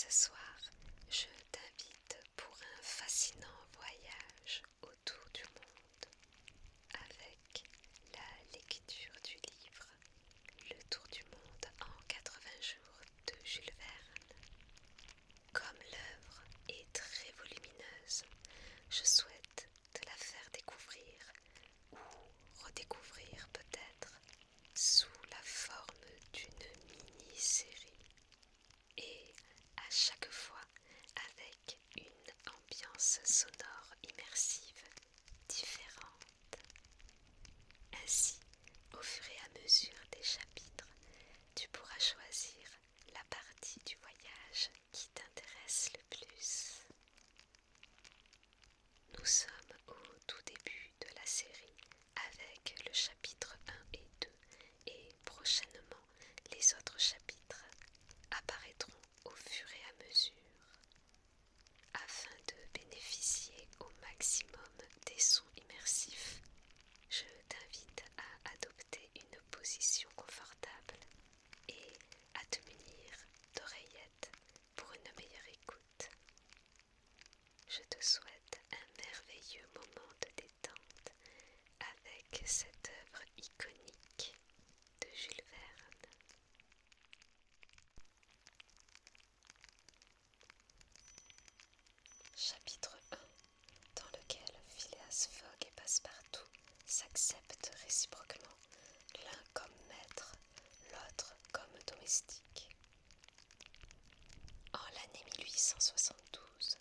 Ce soir, je t'invite pour un fascinant voyage autour du monde avec la lecture du livre Le Tour du monde en 80 jours de Jules Verne. Comme l'œuvre est très volumineuse, je souhaite te la faire découvrir ou redécouvrir peut-être sous la forme d'une mini-série et à chaque fois avec une ambiance sonore immersive différente. Ainsi, au fur et à mesure des chapitres, tu pourras choisir la partie du voyage qui t'intéresse le plus. Nous sommes au tout début de la série avec le chapitre 1 et 2 et prochainement les autres chapitres apparaîtront au fur et à mesure. Afin de bénéficier au maximum des sons immersifs, je t'invite à adopter une position confortable et à te munir d'oreillettes pour une meilleure écoute. Je te souhaite un merveilleux moment de détente avec cette œuvre iconique de Jules Verne. Chapitre 1, dans lequel Phileas Fogg et Passepartout s'acceptent réciproquement, l'un comme maître, l'autre comme domestique. En l'année 1872,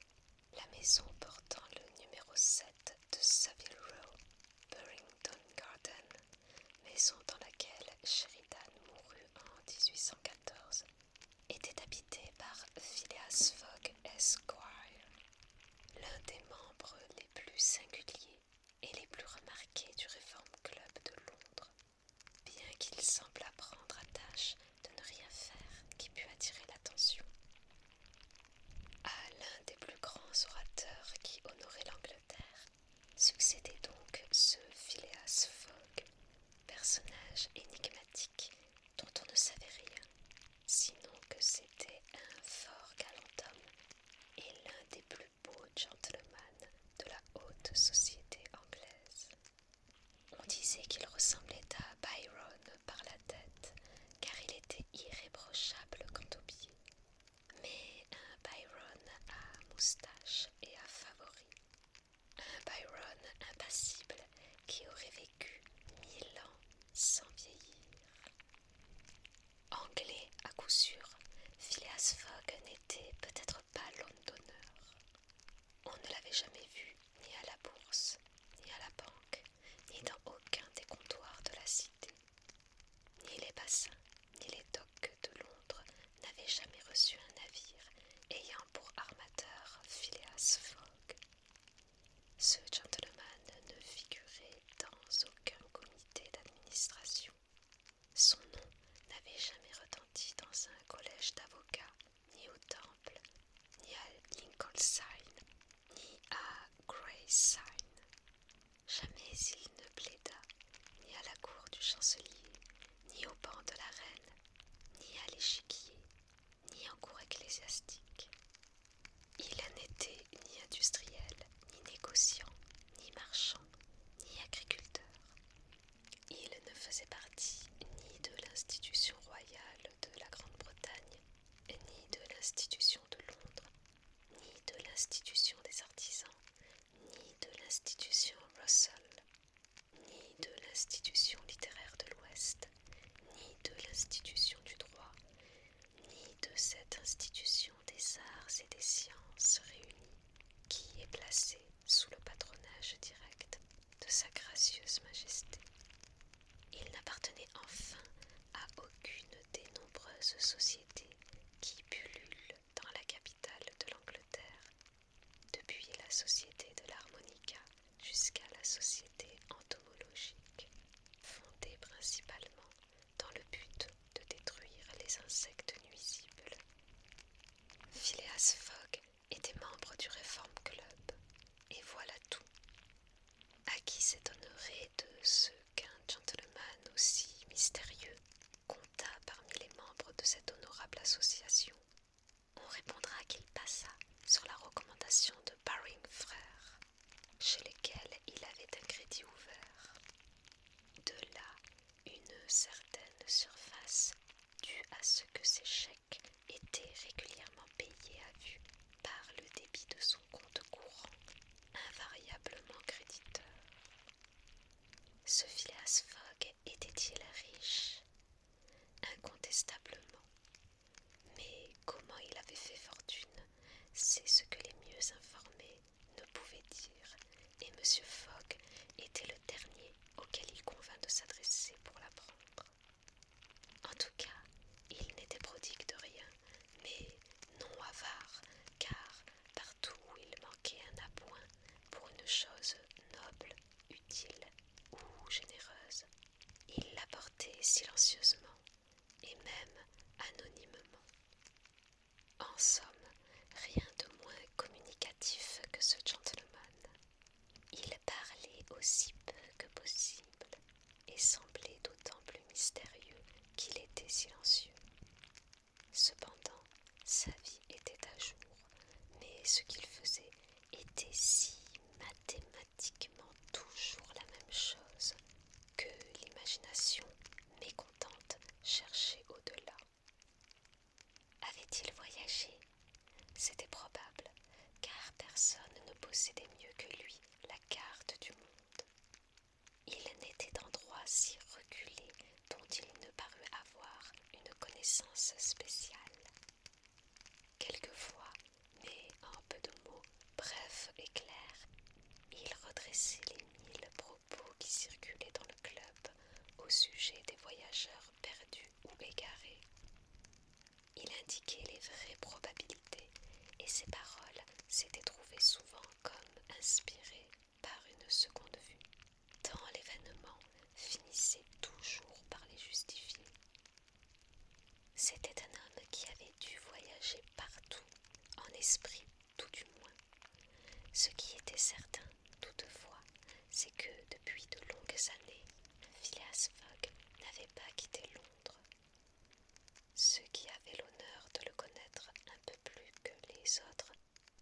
la maison portant le numéro 7 de Savile Row, Burrington Garden, maison dans laquelle Sheridan mourut en 1814, était habitée par Phileas Fogg Esquire, l'un des membres les plus singuliers et les plus remarqués du Reform Club de Londres, bien qu'il semblât prendre à tâche de ne rien faire qui pût attirer l'attention. À l'un des plus grands orateurs qui honorait l'Angleterre succédait donc ce Phileas Fogg, personnage énigmatique dont on ne savait rien, sinon que c'était un fort galant homme et l'un des plus beaux gentlemen de la haute société anglaise. On disait qu'il ressemblait à Byron par la tête, car il était irréprochable quant aux pieds, mais un Byron à moustache et à favoris, un Byron impassible qui aurait vécu 1000 ans sans vieillir. Anglais à coup sûr, Phileas Fogg n'était peut-être pas l'homme d'honneur. On ne l'avait jamais vu ni à la bourse, ni à la banque, ni dans aucun des comptoirs de la cité. Ni les bassins, ni les docks de Londres n'avaient jamais reçu un navire ayant pour armateur Phileas Fogg. Ce gentleman ne figurait dans aucun comité d'administration. Son nom n'avait jamais retenti dans un collège d'avocats, ni au Temple, ni à Lincolnshire, ni à Gray's Inn. Jamais il ne plaida, ni à la cour du chancelier, ni au banc de la reine, ni à l'échiquier, ni en cour ecclésiastique. Il n'était ni industriel, ni négociant, ni marchand, ni agriculteur. Il ne faisait partie ni de l'institution royale de la Grande-Bretagne, ni de l'institution de Londres, ni de l'institution des artisans, ni de l'institution Russell, ni de l'institution littéraire de l'Ouest, ni de l'institution du droit, ni de cette institution des arts et des sciences réunies, qui est placée sous le patronage direct de sa gracieuse majesté. Il n'appartenait enfin à aucune des nombreuses sociétés qui pullulent dans la capitale de l'Angleterre, depuis la Société de l'Harmonica jusqu'à la Société entomologique, fondée principalement dans le but de détruire les insectes nuisibles. Phileas Fogg était membre du Reform Club, et voilà tout. À qui s'étonnerait de ce qu'un gentleman aussi mystérieux comptât parmi les membres de cette honorable association? On répondra sur la recommandation de Baring Frères, chez lesquels il avait un crédit ouvert. De là une certaine surface due à ce que ses chèques étaient régulièrement payés à vue par le débit de son compte courant, invariablement créditeur. Ce Phileas Fogg était-il riche? Incontestablement. Mais comment il avait fait fortune, c'est ce que les mieux informés ne pouvaient dire, et M. Fogg était le dernier auquel il convint de s'adresser pour l'apprendre. En tout cas, il n'était prodigue de rien, mais non avare, car partout où il manquait un appoint pour une chose noble, utile ou généreuse, il l'apportait silencieusement et même anonymement. En somme, rien de moins communicatif que ce gentleman. Il parlait aussi peu que possible et semblait d'autant plus mystérieux qu'il était silencieux. Cependant, sa vie était à jour, mais ce qu'il faisait était si mathématiquement toujours la même chose que l'imagination, mécontente, cherchait au-delà. Avait-il voyagé? C'était probable, car personne ne possédait mieux que lui la carte du monde. Il n'était d'endroit si reculé dont il ne parut avoir une connaissance spéciale. Quelquefois, mais en peu de mots, brefs et clairs, il redressait les 1000 propos qui circulaient dans le club au sujet des voyageurs perdus ou égarés. Il indiquait les vraies probabilités, et ses paroles s'étaient trouvées souvent comme inspirées par une seconde vue, tant l'événement finissait toujours par les justifier. C'était un homme qui avait dû voyager partout, en esprit tout du moins. Ce qui était certain, toutefois, c'est que depuis de longues années, Phileas Fogg n'avait pas quitté Londres. Ceux qui avaient l'honneur de le connaître un peu plus que les autres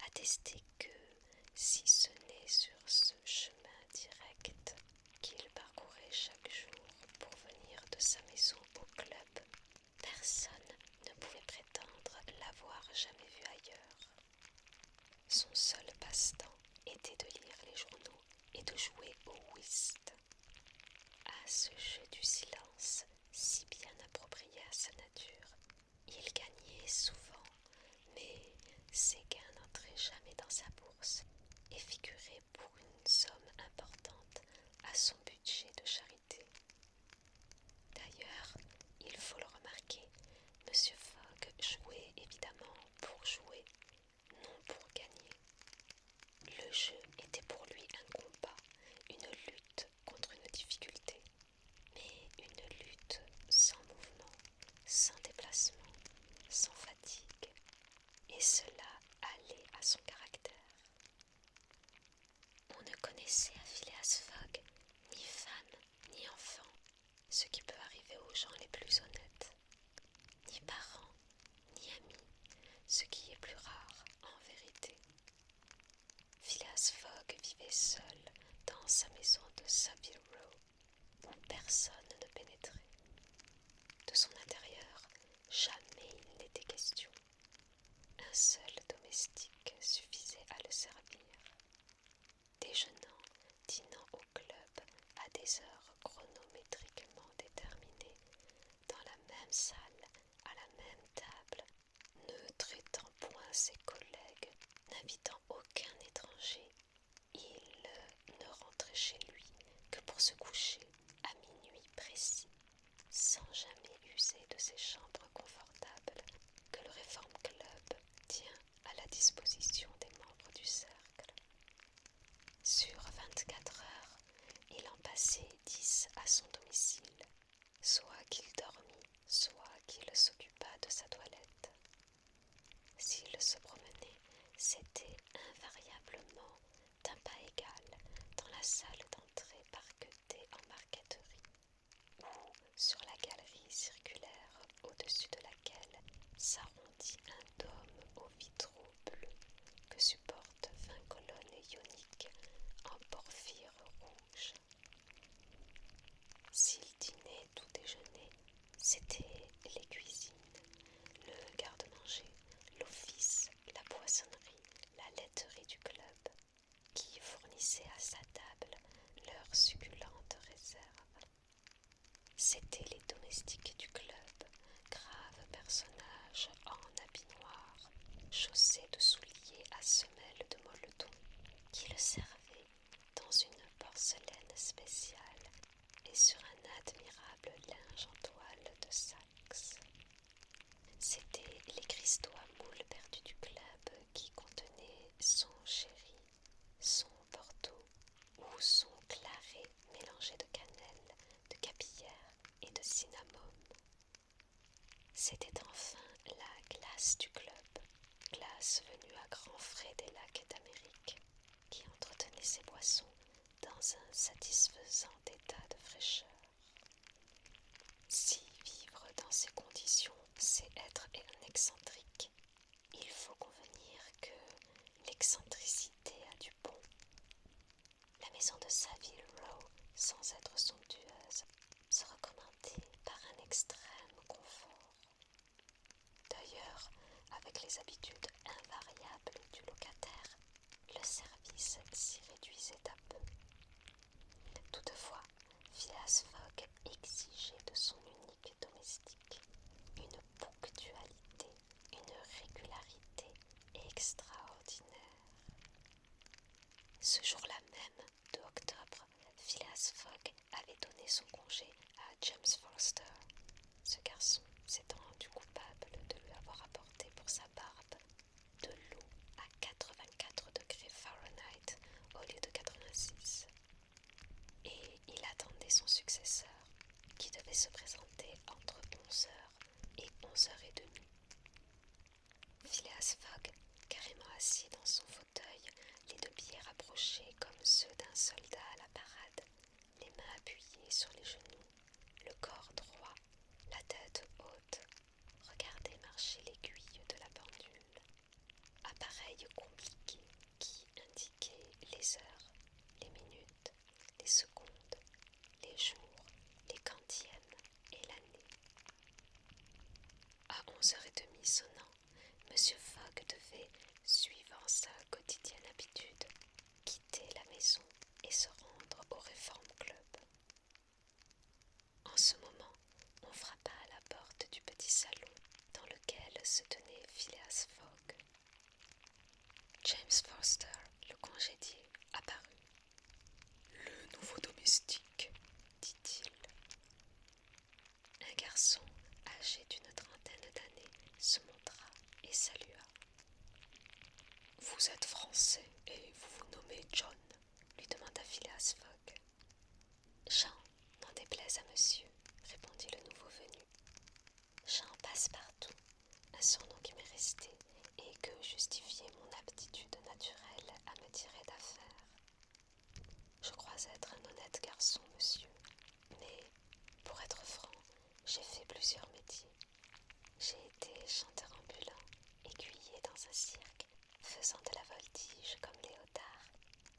attestaient que, si ce n'est sur ce chemin direct qu'il parcourait chaque jour pour venir de sa maison au club, personne ne pouvait prétendre l'avoir jamais vu ailleurs. Son seul passe-temps était de lire les journaux et de jouer au whist. À ce jeu du silence, si bien approprié à sa nature, il gagnait souvent, mais ses gains n'entraient jamais dans sa bourse et figuraient pour une somme importante à son budget de charité. D'ailleurs, il faut le remarquer, M. Fogg jouait évidemment pour jouer, non pour gagner. Le jeu était pour lui un combat, une lutte contre une difficulté, mais une lutte sans mouvement, sans déplacement, sans fatigue, et cela allait à son caractère. On ne connaissait à Phileas Fogg ni femme ni enfant, ce qui peut arriver aux gens les plus honnêtes, ni parents, ni amis, ce qui est plus rare en vérité. Phileas Fogg vivait seul dans sa maison de Savile Row, où personne ne pénétrait. De son intérieur, jamais il n'était question. Un seul domestique suffisait à le servir. Déjeunant, dînant au club à des heures chronométriquement déterminées, dans la même salle, à la même table, ne traitant point ses collègues, n'invitant aucun étranger, il ne rentrait chez lui que pour se coucher à minuit précis, sans jamais user de ces chambres confortables que le Reform Club tient à la disposition des membres du cercle. Sur 24 heures, il en passait 10 à son domicile, soit qu'il dormît, soit qu'il s'occupât de sa toilette. S'il se promenait, c'était invariablement d'un pas égal dans la salle d'entrée parquetée en marqueterie, ou sur la galerie circulaire au-dessus de laquelle s'arrondit un dôme aux vitraux bleus C'étaient les cuisines, le garde-manger, l'office, la poissonnerie, la laiterie du club, qui fournissaient à sa table leurs succulentes réserves. C'étaient les domestiques du club, graves personnages en habits noirs, chaussés de souliers à semelles de molleton, qui le servaient dans une porcelaine spéciale et sur un admirable linge en toile de Saxe. C'étaient les cristaux à moules perdus du club qui contenaient son sherry, son bordeaux ou son claret mélangé de cannelle, de capillaire et de cinnamome. C'était enfin la glace du club, glace venue à grands frais des lacs d'Amérique, qui entretenait ses boissons dans un satisfaisant état de fraîcheur. Si vivre dans ces conditions, c'est être un excentrique, il faut convenir que l'excentricité a du bon. La maison de Savile Row, sans être somptueuse, se recommandait par un extrême confort. D'ailleurs, avec les habitudes invariables du locataire, le service s'y réduisait à peu. Toutefois, Phileas Fogg exigeait de son unique domestique une ponctualité, une régularité extraordinaire. Ce jour-là même, de octobre, Phileas Fogg avait donné son congé à James Forster. Ce garçon s'étant rendu coupable de lui avoir apporté pour sa barbe de l'eau à 84 degrés Fahrenheit au lieu de 86. Et il attendait son successeur, qui devait se présenter entre 11 heures et 11h30. Phileas Fogg, carrément assis dans son fauteuil, les deux pieds rapprochés comme ceux d'un soldat à la parade, les mains appuyées sur les genoux, le corps droit, la tête haute, regardait marcher l'aiguille de la pendule. Appareil compliqué qui indiquait les heures, les minutes, les secondes, les jours, les quantièmes et l'année. À 11h30 sonnant, M. Fogg devait, suivant sa quotidienne habitude, quitter la maison et se rendre au Reform Club. En ce moment, on frappa à la porte du petit salon dans lequel se tenait Phileas Fogg. James Forster, le congédié, apparut. Le nouveau domestique, dit-il. Un garçon, âgé d'une trentaine d'années, se montra et salua. Vous êtes français et vous vous nommez John, lui demanda Phileas Fogg. Jean, n'en déplaise à monsieur, répondit le nouveau venu. Jean Passepartout, un surnom qui m'est resté et que justifiait mon aptitude naturelle à me tirer d'affaire. Je crois être un honnête garçon, monsieur, mais, pour être franc, j'ai fait plusieurs métiers. J'ai été chanteur ambulant, aiguillé dans un cirque, faisant de la voltige comme Léotard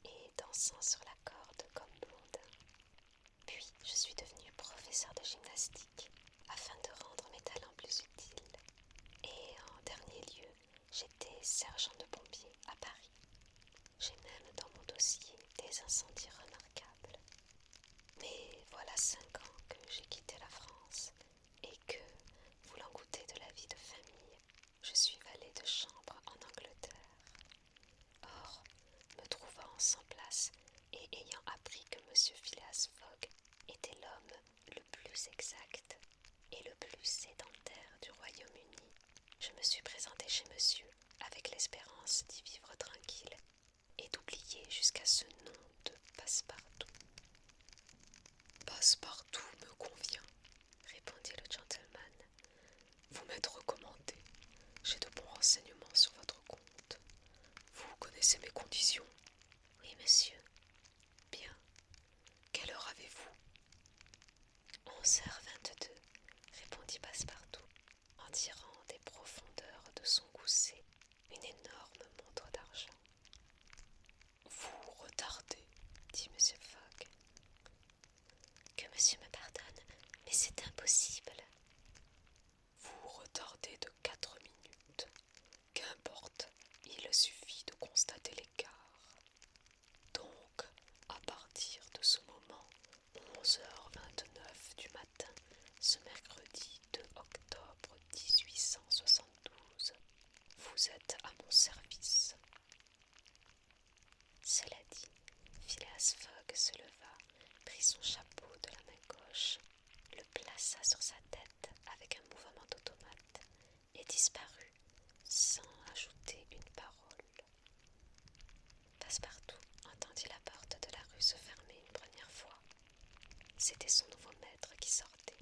et dansant sur la corde comme Blondin. Puis je suis devenu professeur de gymnastique afin de rendre mes talents plus utiles. Et en dernier lieu, j'étais sergent de pompiers à Paris. J'ai même dans mon dossier des incendies remarquables. Mais voilà 5 ans que j'ai quitté la France et que, voulant goûter de la vie de famille, je suis valet de chambre en Angleterre. Or, me trouvant sans place et ayant appris que M. Phileas Fogg était l'homme le plus exact et le plus sédentaire du Royaume-Uni, je me suis présenté chez monsieur avec l'espérance d'y vivre tranquille et d'oublier jusqu'à ce nom de Passepartout. Passepartout me convient, répondit le gentleman. Vous m'êtes recommandé. J'ai de bons renseignements sur votre compte. Vous connaissez mes conditions? Oui, monsieur. Bien. Quelle heure avez-vous? 11h22, répondit Passepartout, en tirant des profondeurs de son gousset une énorme montre d'argent. Vous retardez, dit M. Fogg. Que monsieur me pardonne, mais c'est impossible. disparut sans ajouter une parole. Passepartout entendit la porte de la rue se fermer une première fois. C'était son nouveau maître qui sortait.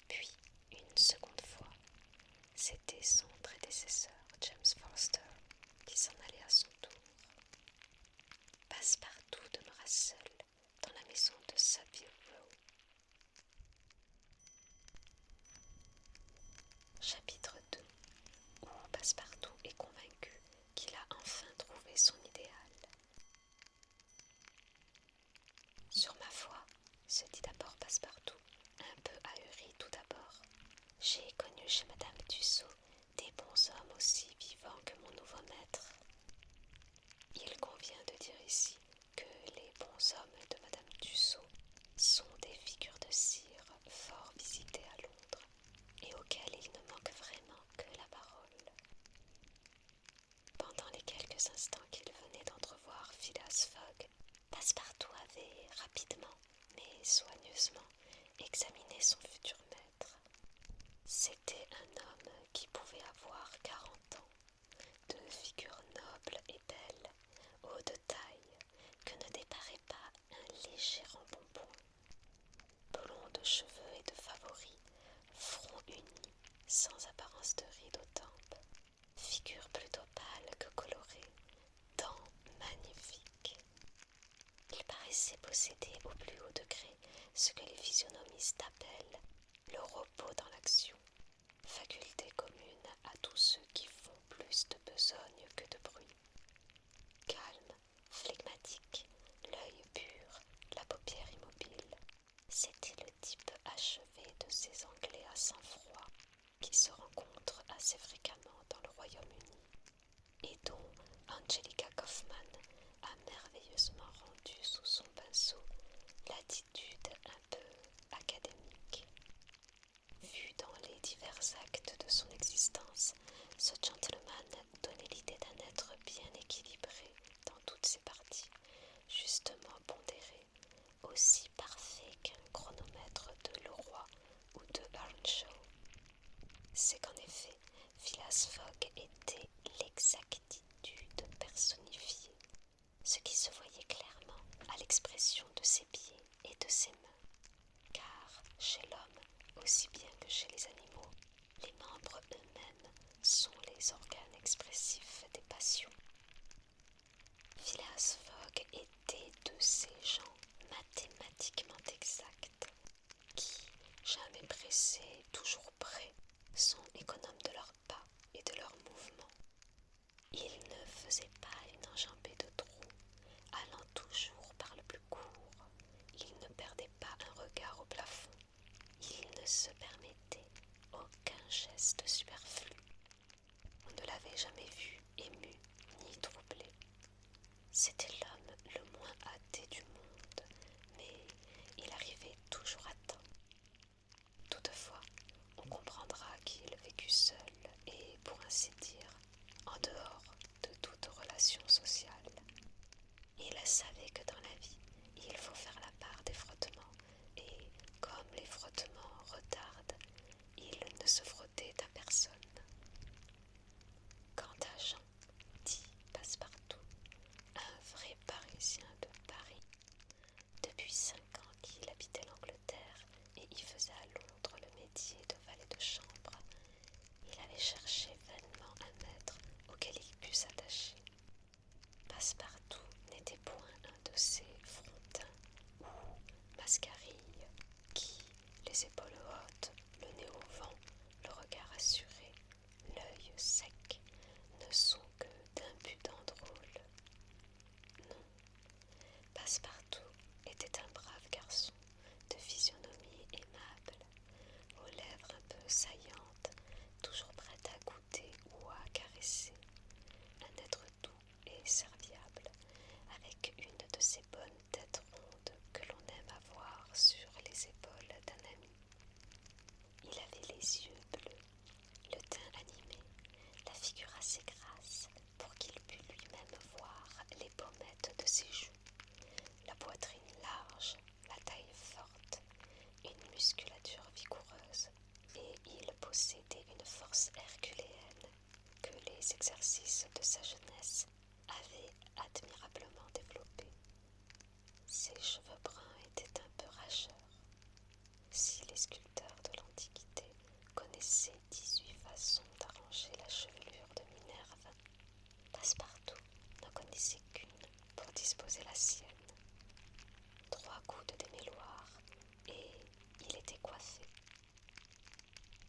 Puis, une seconde fois, c'était son prédécesseur, James Forster, qui s'en allait à son tour. Passepartout demeura seul dans la maison de Saville Row. Chapitre 2, où Passepartout est convaincu qu'il a enfin trouvé son idéal. Sur ma foi, se dit d'abord Passepartout, un peu ahuri tout d'abord, j'ai connu chez Madame Tussaud des bons hommes aussi vivants que mon nouveau maître. Il convient de dire ici que les bons hommes de Madame Tussaud sont des figures de cire fort visitées à Londres et auxquelles il ne manque vraiment que la parole. Pendant les quelques instants qu'il venait d'entrevoir Phileas Fogg, Passepartout avait rapidement mais soigneusement examiné son futur maître. C'était un homme qui pouvait avoir 40 ans, de figure noble et belle, haut de taille, que ne déparait pas un léger embonpoint. Blond de cheveux et de favoris, front uni, sans apparence de rides aux tempes, figure plutôt pâle que colorée, dents magnifiques. Il paraissait posséder au plus haut degré ce que les physionomistes appellent le repos dans l'action, faculté commune à tous ceux qui font plus de besogne que de bruit. Calme, flegmatique, l'œil pur, la paupière immobile, c'était le type achevé de ces Anglais à sang-froid qui se rencontrent assez fréquemment dans le Royaume-Uni et dont Angelica Kauffmann a merveilleusement rendu sous son pinceau l'attitude un peu académique. Vu dans les divers actes de son existence, ce gentleman donnait l'idée d'un être bien équilibré dans toutes ses parties, justement pondéré, aussi parfait qu'un chronomètre de Leroy ou de Earnshaw. C'est qu'en effet, Phileas Fogg était l'exactitude personnifiée, ce qui se voyait clairement à l'expression de ses pieds et de ses mains, car chez l'homme, aussi bien que chez les animaux, les membres eux-mêmes sont les organes expressifs des passions. Phileas Fogg était de ces gens mathématiquement exacts, qui, jamais pressés, toujours prêts, sont économes de leurs pas et de leurs mouvements. Il ne faisait pas une enjambée de trop, allant toujours par le plus court. Il ne perdait pas un regard au plafond. Il ne se permettait aucun geste superflu. On ne l'avait jamais vu ému ni troublé. C'était l'homme le moins hâté du monde, mais il arrivait toujours à temps. Toutefois, on comprendra qu'il vécut seul et, pour ainsi dire, en dehors de toute relation sociale. Il savait que dans la vie, il faut faire la part des frottements, et, comme les frottements retardent, il ne se frottait à personne. Quant à Jean, dit Passepartout, un vrai Parisien de Paris, depuis 5 ans qu'il habitait l'Angleterre et y faisait à Londres le métier de valet de chambre, il avait cherché vainement un maître auquel il pût s'attacher. Passepartout n'était point un de ces frontins ou mascarilles qui, les épaules hautes, le nez au vent, le regard assuré, l'œil sec, ne sont que d'impudents drôles. Non, Passepartout était un brave garçon, de physionomie aimable, aux lèvres un peu saillantes, toujours prêt à goûter ou à caresser, un être doux et serviable, avec une de ces bonnes têtes rondes que l'on aime avoir sur les épaules d'un ami. Il avait les yeux bleus, le teint animé, la figure assez grasse pour qu'il pût lui-même voir les pommettes de ses joues, la poitrine large, la taille forte, une musculature vigoureuse, et il possédait une force prestance herculéenne que les exercices de sa jeunesse avaient admirablement développé. Ses cheveux bruns étaient un peu rageurs. Si les sculpteurs de l'Antiquité connaissaient 18 façons d'arranger la chevelure de Minerve, Passepartout n'en connaissait qu'une pour disposer la sienne. 3 coups de démêloir et il était coiffé.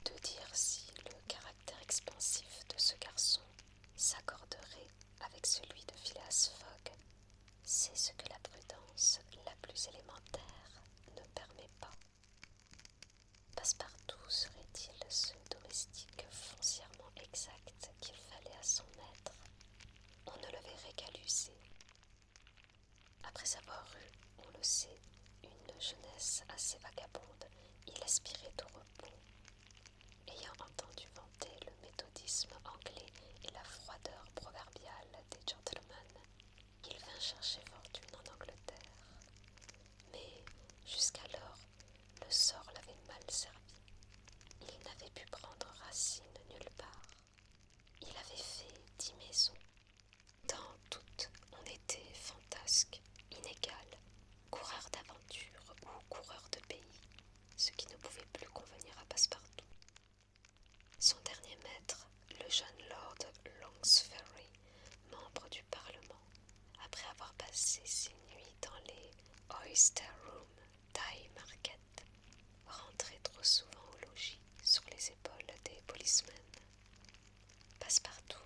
De dire si le caractère expansif de ce garçon s'accorderait avec celui de Phileas Fogg, c'est ce que la prudence la plus élémentaire ne permet pas. Passepartout serait-il ce domestique foncièrement exact qu'il fallait à son maître? On ne le verrait qu'à l'user. Après avoir eu, on le sait, une jeunesse assez vagabonde, il aspirait au repos. Ayant entendu vanter le méthodisme anglais et la froideur proverbiale des gentlemen, il vint chercher fortune en Angleterre. Mais jusqu'alors, le sort l'avait mal servi. Il n'avait pu prendre racine nulle part. Il avait fait 10 maisons. Dans toutes, on était fantasque, inégal, coureur d'aventure ou coureur de pays, ce qui ne pouvait plus convenir à Passepartout. Son dernier maître, le jeune Lord Longsferry, membre du Parlement, après avoir passé ses nuits dans les Oyster Rooms d'High Market, rentrait trop souvent au logis sur les épaules des policemen. Passepartout,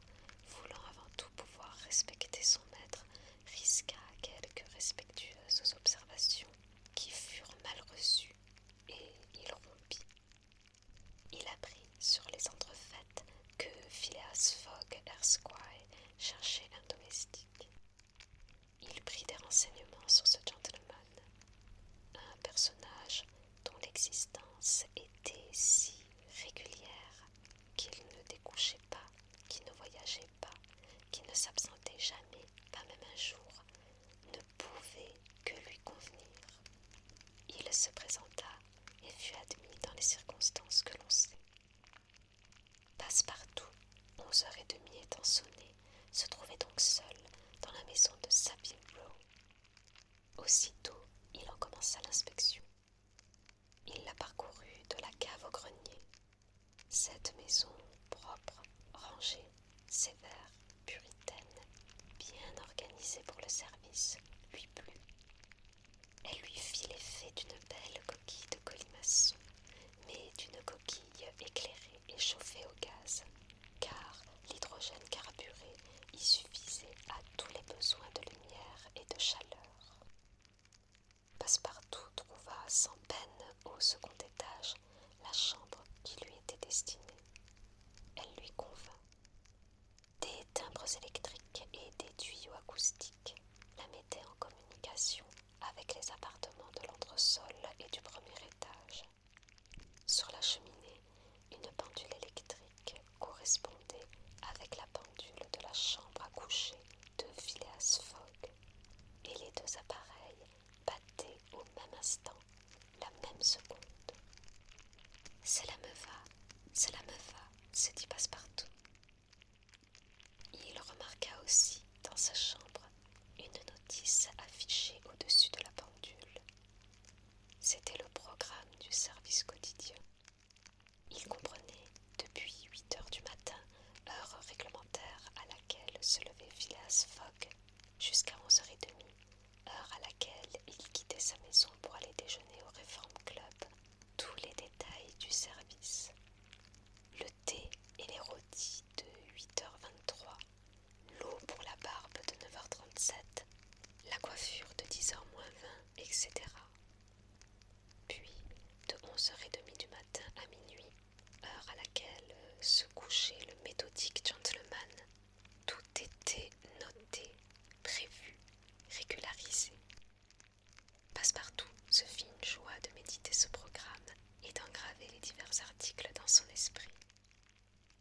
voulant avant tout pouvoir respecter son maître, risqua quelques respectueuses observations qui furent mal reçues, et il rompit. Il apprit sur les entrefaites que Phileas Fogg Esquire cherchait un domestique. Il prit des renseignements sur ce gentleman, un personnage dont l'existence était si régulière qu'il ne découchait pas, qui ne voyageait pas, qui ne s'absentait jamais, pas même un jour, ne pouvait que lui convenir. Il se présenta et fut admis dans les circonstances que l'on sait. Passepartout, 11h30 étant sonné, se trouvait donc seul dans la maison de Savile Row. Aussitôt, il en commença l'inspection. Il la parcourut de la cave au grenier. Cette maison propre, rangée, sévère, puritaine, bien organisée pour le service, lui plut. Elle lui fit l'effet d'une belle coquille de colimaçon, mais d'une coquille éclairée et chauffée au gaz, car l'hydrogène carburé y suffisait à tous les besoins de lumière et de chaleur. Passepartout trouva sans peine au second étage la chambre qui lui était destinée. Elle lui convint. Des timbres électriques et des tuyaux acoustiques la mettaient en communication avec les appartements de l'entresol et du premier étage. Sur la cheminée, une pendule électrique correspondait avec la pendule de la chambre à coucher de Phileas Fogg, et les deux appareils battaient au même instant, la même seconde. « Cela me va, se dit Passepartout. Il remarqua aussi, dans sa chambre, une notice affichée au-dessus de la pendule. C'était le programme du service quotidien. Il comprenait, depuis 8h du matin, heure réglementaire à laquelle se levait Phileas Fogg, jusqu'à 11h30, heure à laquelle il quittait sa maison pour aller déjeuner au Reform Club, tous les détails du service. Le thé et les rôtis de 8h23, l'eau pour la barbe de 9h37, la coiffure de 10h moins 20, etc. Puis, de 11h30 du matin à minuit, heure à laquelle se couchait le méthodique gentleman, tout était noté, prévu, régularisé. Passepartout se fit une joie de méditer ce programme et d'engraver les divers articles dans son esprit.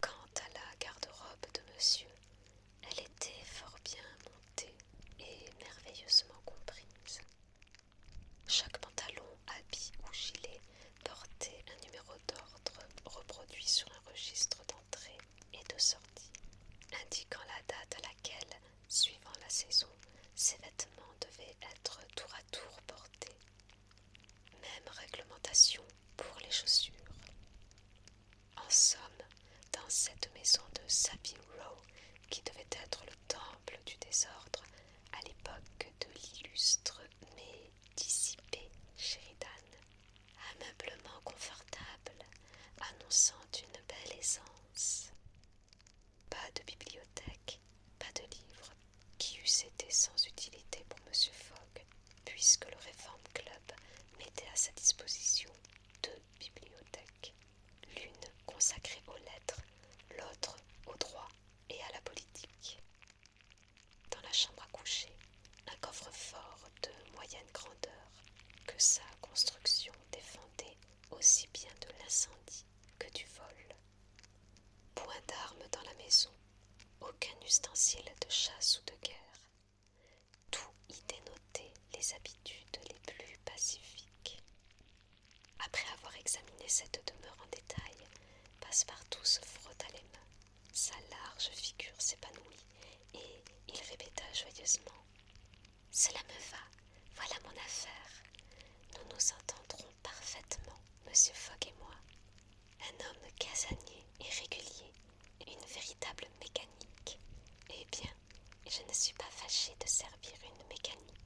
Quant à la garde-robe de monsieur, elle était fort bien montée et merveilleusement comprise. Chaque pantalon, habit ou gilet portait un numéro d'ordre reproduit sur un registre d'entrée. somme, dans cette maison de Savile Row, qui devait être le temple du désordre à l'époque de l'illustre mais dissipé Sheridan. Ameublement confortable, annonçant une belle aisance. Pas de bibliothèque, pas de livres, qui eussent été sans utilité pour M. Fogg, puisque le Reform Club mettait à sa disposition 2 bibliothèques, l'une consacrée aux lettres, l'autre au droit et à la politique. Dans la chambre à coucher, un coffre-fort de moyenne grandeur que sa construction défendait aussi bien de l'incendie que du vol. Point d'armes dans la maison, aucun ustensile de chasse ou de guerre. Tout y dénotait les habitudes les plus pacifiques. Après avoir examiné cette demeure en détail, Passepartout se frotta les mains. Sa large figure s'épanouit et il répéta joyeusement: « Cela me va, voilà mon affaire. Nous nous entendrons parfaitement, Monsieur Fogg et moi. Un homme casanier et régulier, une véritable mécanique. Eh bien, je ne suis pas fâchée de servir une mécanique.